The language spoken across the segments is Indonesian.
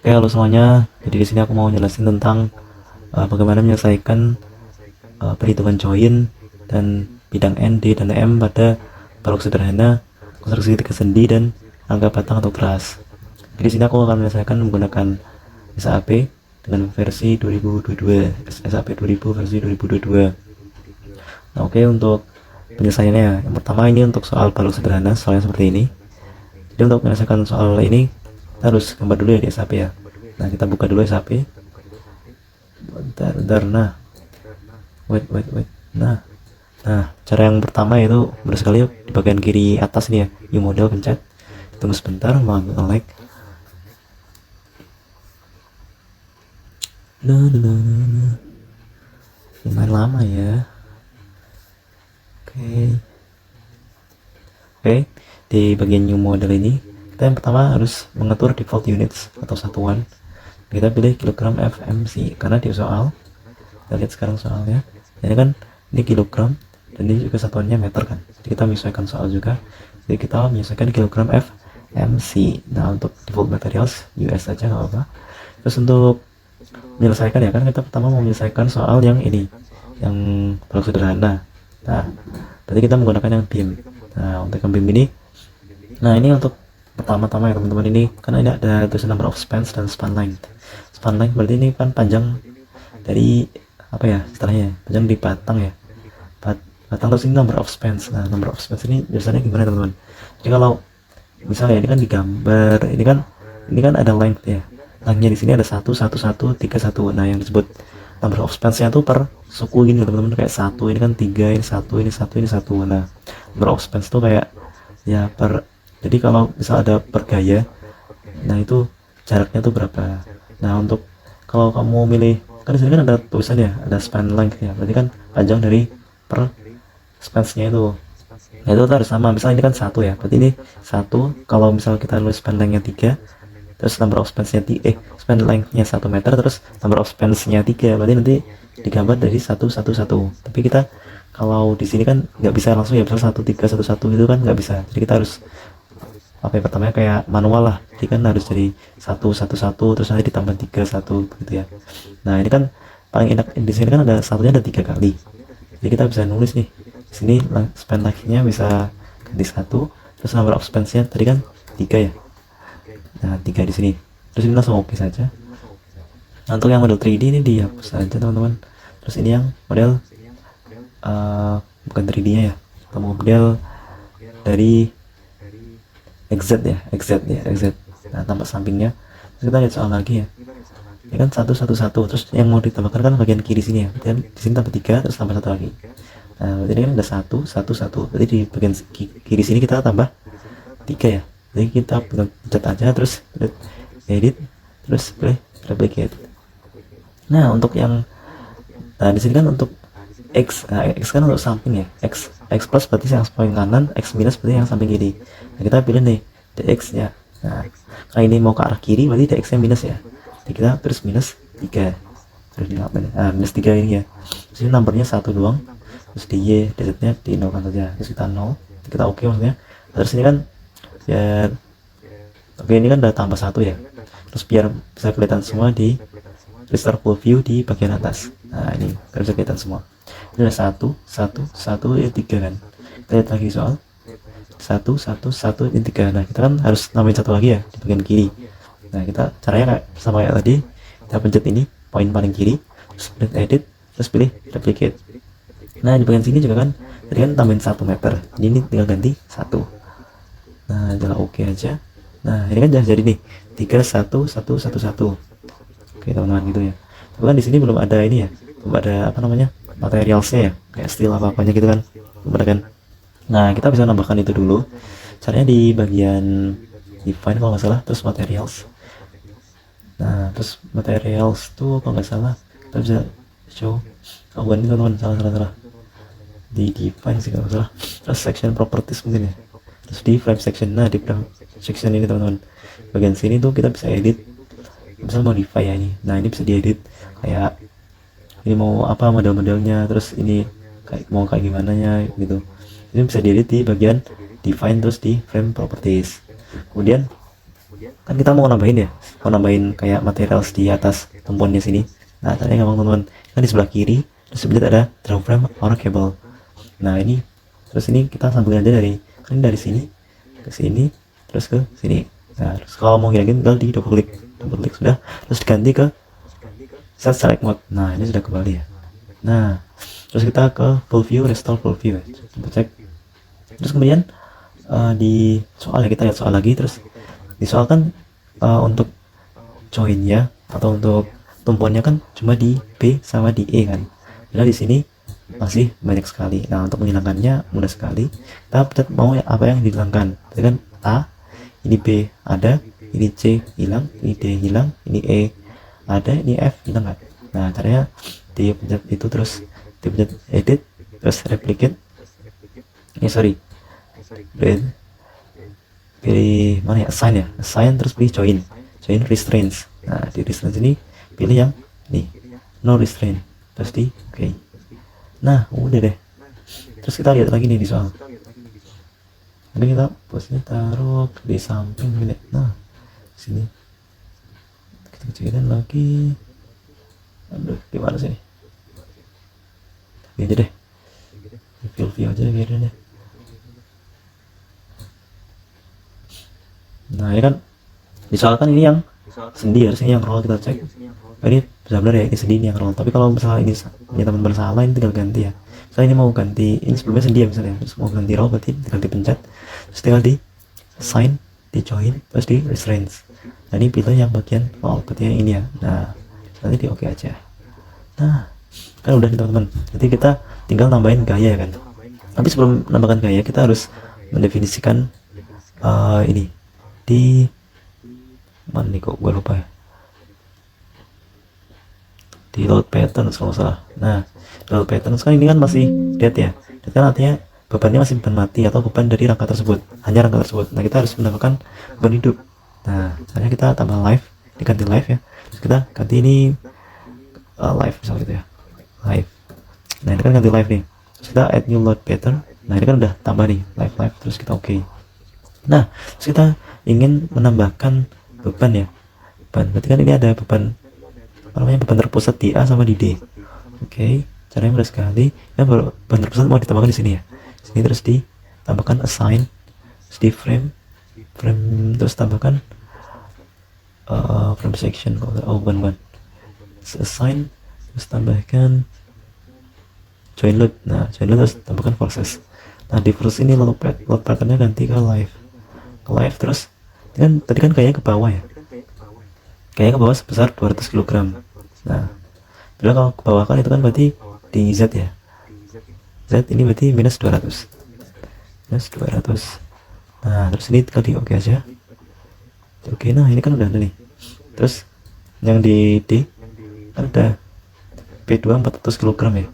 Oke, halo semuanya. Jadi di sini aku mau jelasin tentang bagaimana menyelesaikan perhitungan join dan bidang N, D, dan M pada balok sederhana, konstruksi tiga sendi, dan angka batang atau teras. Jadi di sini aku akan menyelesaikan menggunakan SAP dengan versi 2022, SAP 2000 versi 2022. Nah, oke, untuk penyelesaiannya, yang pertama ini untuk soal balok sederhana, soalnya seperti ini. Jadi untuk menyelesaikan soal ini, kita harus gambar dulu ya di SAP ya. Nah, kita buka dulu SAP. Bentar, nah, wait. Nah, cara yang pertama itu mudah sekali, yuk, di bagian kiri atas nih ya, new model, pencet, tunggu sebentar, mau like. Lumayan lama ya. Oke, di bagian new model ini kita yang pertama harus mengatur default units atau satuan. Kita pilih kilogram FMC karena di soal, kita lihat sekarang soalnya, ini kan ini kilogram dan ini juga satuannya meter kan, jadi kita menyesuaikan soal juga, jadi kita menyesuaikan kilogram FMC. Nah, untuk default materials US aja nggak apa-apa. Terus untuk menyelesaikan ya, kan kita pertama mau menyelesaikan soal yang ini, yang balok sederhana. Nah, berarti kita menggunakan yang BIM. Nah, untuk yang BIM ini, nah ini untuk pertama-tama ya teman-teman, ini karena ini ada tulisan number of spans dan span length. Span length berarti ini kan panjang dari apa ya istilahnya, panjang di batang ya, batang. Terus ini number of spans. Nah, number of spans ini biasanya gimana teman-teman? Jadi kalau misalnya ini kan digambar, ini kan ada length ya, lengthnya di sini ada 1 1 1 3 1. Nah, yang disebut number of spans-nya tuh per suku gini teman-teman, kayak 1 ini kan 3, ini 1, ini 1, ini 1. Nah, number of spans tuh kayak ya per, jadi kalau misal ada per gaya, nah itu jaraknya tuh berapa. Nah, untuk kalau kamu milih, kan di sini kan ada tulisan ya, ada span length ya, berarti kan panjang dari per spans-nya itu. Nah, itu harus sama, misalnya ini kan 1 ya, berarti ini 1. Kalau misal kita nulis span length-nya 3, terus number of spans-nya span length-nya 1 meter, terus number of spans-nya 3, berarti nanti digambar dari 1 1 1. Tapi kita kalau di sini kan nggak bisa langsung ya, misal 1 3 1 1 itu kan nggak bisa, jadi kita harus apa ya, pertamanya kayak manual lah, jadi kan harus jadi 1 1 1, terus nanti ditambah 3 1 begitu ya. Nah, ini kan paling enak di sini kan ada satunya ada 3 kali, jadi kita bisa nulis nih di sini span length-nya bisa ganti 1, terus number of spans-nya tadi kan 3 ya. Nah, 3 di sini, terus ini langsung oke saja. Nah, untuk yang model 3D ini dihapus saja teman-teman. Terus ini yang model bukan 3D nya ya, atau model dari XZ ya, XZ. Nah, tambah sampingnya. Terus kita lihat soal lagi ya, ini kan 1 1 1, terus yang mau ditambahkan kan bagian kiri sini ya, dan di sini tambah 3, terus tambah 1 lagi. Nah, berarti ini kan ada 1 1 1, berarti di bagian kiri sini kita tambah 3 ya, jadi kita pencet aja, terus edit, terus pilih replicate. Nah, untuk yang di sini kan untuk X, nah, X kan untuk samping ya, X plus berarti yang samping kanan, X minus berarti yang samping kiri. Nah, kita pilih nih DX nya. Nah, kalau ini mau ke arah kiri berarti DX nya minus ya, jadi kita terus minus 3, terus di minus 3 ini ya. Terus ini nomornya 1 doang, terus di Y DZ nya di 0 kan saja, terus kita 0, kita oke maksudnya. Terus ini kan ya, oke, ini kan udah tambah 1 ya, terus biar bisa kelihatan semua di restore full view di bagian atas. Nah, ini bisa kelihatan semua. Ini ada 1 1 1 ya, 3 kan. Kita lihat lagi soal 1 1 1 ini 3. Nah, kita kan harus nambahin 1 lagi ya di bagian kiri. Nah, kita caranya kayak sama kayak tadi, kita pencet ini poin paling kiri, terus edit, terus pilih replicate. Nah, di bagian sini juga kan tadi kan tambahin 1 meter, jadi ini tinggal ganti 1. Nah, jalan oke aja. Nah, ini kan jadi nih 3 1 1 1 1. Oke teman-teman, gitu ya. Tapi kan di sini belum ada ini ya, belum ada apa namanya, materialsnya ya, kayak steel apa-apanya gitu kan, belum ada kan. Nah, kita bisa nambahkan itu dulu. Caranya di bagian define kalau nggak salah, terus materials. Nah, terus materials tuh kalau nggak salah kita bisa show, oh bukan ini teman-teman, salah di define sih kalau nggak salah. Terus section properties mungkin ya, terus di frame section. Nah, di frame section ini teman-teman, bagian sini tuh kita bisa edit, bisa modify ya ini. Nah, ini bisa diedit kayak ini mau apa model-modelnya, terus ini kayak mau kayak gimana nya gitu. Ini bisa diedit di bagian define, terus di frame properties. Kemudian kan kita mau nambahin ya, mau nambahin kayak materials di atas tumpuannya sini. Nah caranya gampang teman-teman, kan di sebelah kiri terus sebelah ada draw frame or cable. Nah ini terus ini kita sambungin aja dari kan dari sini ke sini terus ke sini. Nah terus kalau mau ngilangin tinggal di double klik sudah, terus diganti ke set select mode. Nah ini sudah kembali ya. Nah terus kita ke full view, restore full view ya. Kita cek. Terus kemudian di soal ya, kita lihat soal lagi. Terus di soal kan untuk joinnya atau untuk tumpuannya kan cuma di B sama di E kan. Padahal di sini masih banyak sekali. Nah untuk menghilangkannya mudah sekali. Kita pencet mau apa yang dihilangkan. Jadi kan A, ini B ada, ini C hilang, ini D hilang, ini E ada, ini F hilang kan. Nah caranya dipencet itu, terus dipencet edit, terus replicate. Pilih mana ya, assign terus pilih join restraints. Nah di restraints ini pilih yang nih no restraint, terus di oke. Nah udah deh, terus kita lihat lagi nih di soal. Nanti kita posnya taruh di samping ini. Nah sini kita kecilin lagi. Aduh gimana sih ini aja deh, view aja biarin deh. Nah ini kan misalkan ini yang sendi, harusnya yang roll kita cek. Ini benar-benar ya ini sendi, ini yang roll. Tapi kalau misalnya ini ya teman-teman salah, ini tinggal ganti ya. Misalnya ini mau ganti, ini sebelumnya sendi ya misalnya, terus mau ganti roll berarti tinggal dipencet, terus tinggal di assign, di join, terus di restraints. Nah ini pilih yang bagian roll berarti yang ini ya. Nah nanti di oke aja. Nah kan udah nih teman-teman, jadi kita tinggal nambahin gaya kan. Tapi sebelum menambahkan gaya kita harus mendefinisikan ini di mana nih, kok gue lupa ya, di load patterns kalau salah. Nah load patterns kan ini kan masih dead ya, dead kan artinya bebannya masih beban mati atau beban dari rangka tersebut, hanya rangka tersebut. Nah kita harus menambahkan beban hidup. Nah caranya kita tambah live, diganti live ya, terus kita ganti ini live misalnya gitu ya, live. Nah ini kan ganti live nih, terus kita add new load pattern. Nah ini kan udah tambah nih live, terus kita oke. Nah terus kita ingin menambahkan beban ya, beban berarti kan ini ada beban namanya beban terpusat di A sama di D. Oke, caranya mudah sekali ya. Beban terpusat mau ditambahkan di sini ya, sini terus ditambahkan assign, terus di frame terus tambahkan frame section, bukan assign, terus tambahkan join load. Nah join load terus tambahkan forces. Nah di forces ini load patternnya ganti ke live, terus kan tadi kan kayaknya ke bawah ya, kayaknya ke bawah sebesar 200 kg. Nah bila kalau ke bawah kan itu kan berarti di Z ya, Z ini berarti minus 200. Nah terus ini tinggal di oke aja. Oke, nah ini kan udah ada nih. Terus yang di D kan ada P2 400 kg ya,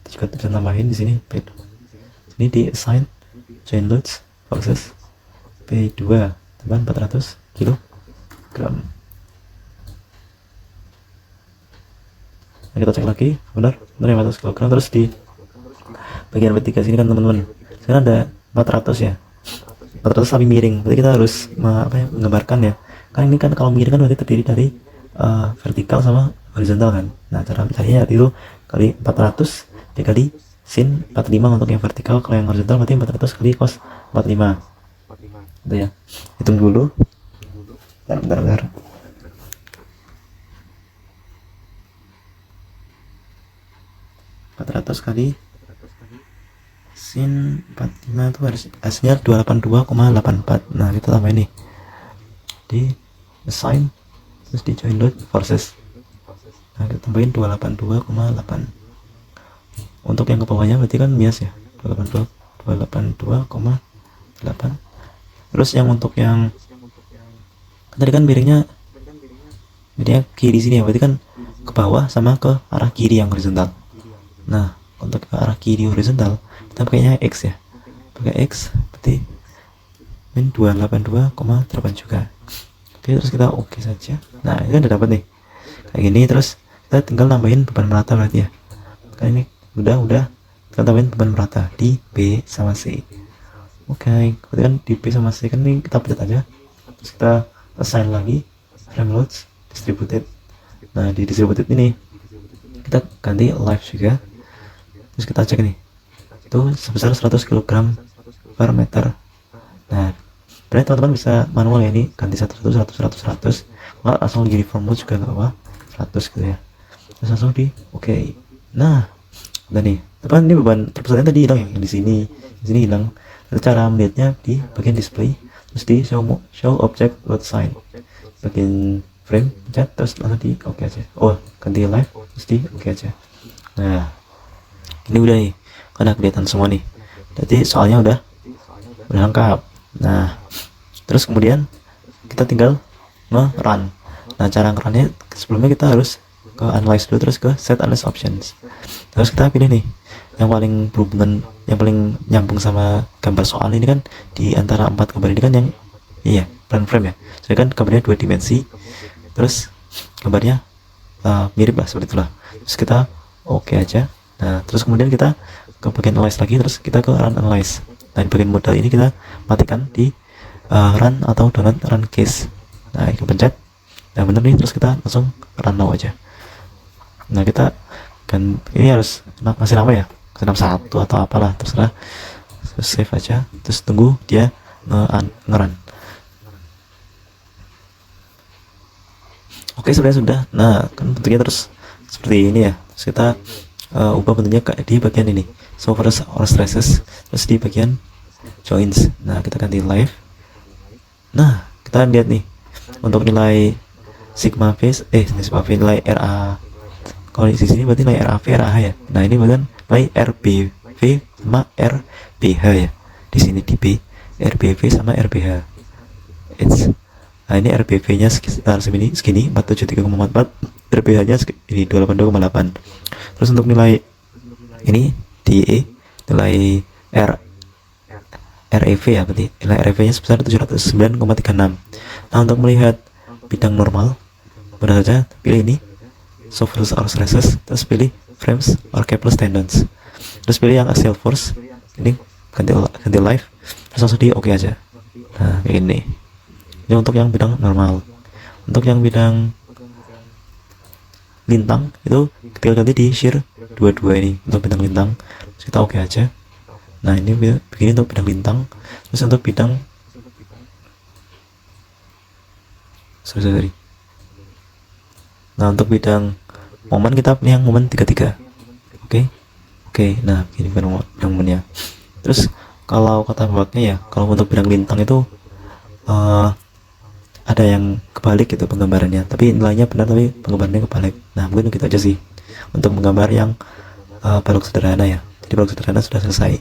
juga bisa tambahin di sini P2. Ini di assign join loads forces P2 tambah 400 kg. Nah, kita cek lagi, benar 400 kg. Terus di bagian P3 sini kan teman-teman, sekarang ada 400 ya, 400 tapi miring. Berarti kita harus menggambarkan ya, kan ini kan kalau miring kan berarti terdiri dari vertikal sama horizontal kan. Nah cara caranya itu kali 400 dikali sin 45 untuk yang vertikal, kalau yang horizontal berarti 400 kali cos 45 itu ya. Hitung dulu, bentar. kali sin 45 itu harus hasilnya 282,84. Nah kita tambah ini di assign, terus di join load forces. Nah kita tambahin 282,8. Untuk yang ke bawahnya berarti kan bias ya, 282,8. Terus yang untuk yang tadi kan miringnya kiri sini ya, berarti kan ke bawah sama ke arah kiri yang horizontal. Nah untuk ke arah kiri horizontal kita pakainya X ya, pakai X berarti min 282,8 juga. Oke, terus kita oke saja. Nah ini kan udah dapat nih kayak gini. Terus kita tinggal nambahin beban merata berarti ya, kan ini udah kita tambahin beban merata di B sama C. Oke, berarti kan di B sama C kan ini kita pencet aja, terus kita assign lagi frame loads distributed. Nah di distributed ini kita ganti live juga, terus kita cek nih itu sebesar 100 kg per meter. Nah berarti teman-teman bisa manual ya, ini ganti 100 nggak langsung di uniform mode juga nggak apa 100 gitu ya, terus langsung di oke. Nah udah nih teman, ini beban terpusatnya tadi hilang ya, yang di sini hilang. Lalu cara melihatnya di bagian display, terus di show object load sign bagian frame, pencet terus langsung di oke aja. Oh ganti live terus di oke aja. Nah ini udah nih karena kelihatan semua nih, jadi soalnya udah lengkap. Nah terus kemudian kita tinggal nge-run. Nah cara nge-runnya sebelumnya kita harus ke analyze dulu, terus ke set analyze options, terus kita pilih nih yang paling berhubungan, yang paling nyambung sama gambar soal ini kan, di antara 4 gambar ini kan yang iya plan frame ya, jadi kan gambarnya 2 dimensi, terus gambarnya mirip lah seperti itulah. Terus kita oke aja. Nah terus kemudian kita ke bagian analyze lagi, terus kita ke run analyze. Nah di bagian modal ini kita matikan di run atau donut run case. Nah ini pencet, nah bener nih, terus kita langsung run now aja. Nah kita kan ini harus ngasih nama ya, senam 1 atau apalah terserah, terus save aja, terus tunggu dia nge-run. Oke sebenarnya sudah. Nah kan bentuknya terus seperti ini ya, terus kita ubah bentuknya di bagian ini so first or stresses, terus di bagian joins. Nah kita ganti live. Nah kita lihat nih untuk nilai sigma v nilai RA, kalau di sini berarti nilai RAV RAH ya. Nah ini bahkan nilai RBV sama RBH ya, di sini di B RBV sama RBH. Nah ini RBV nya sekitar segini 473,44, RBH nya ini 22,8. terus untuk nilai ini di E nilai REV ya, berarti nilai REV nya sebesar 709,36. Nah untuk melihat bidang normal mudah saja pilih ini so force or stresses, terus pilih frames or Kepler tendons, terus pilih yang axial force, ini ganti live, terus langsung di oke aja. Nah kayak gini. Ini untuk yang bidang normal. Untuk yang bidang lintang itu tinggal ganti di shear 22 ini untuk bidang lintang, terus kita oke aja. Nah ini begini untuk bidang lintang. Terus untuk bidang nah untuk bidang momen kita pilih yang momen 33. Oke. Nah ini bidang momennya. Terus kalau kata bawahnya ya, kalau untuk bidang lintang itu ada yang kebalik gitu penggambarannya, tapi nilainya benar tapi penggambarannya kebalik. Nah mungkin gitu aja sih untuk menggambar yang balok sederhana ya. Jadi balok sederhana sudah selesai.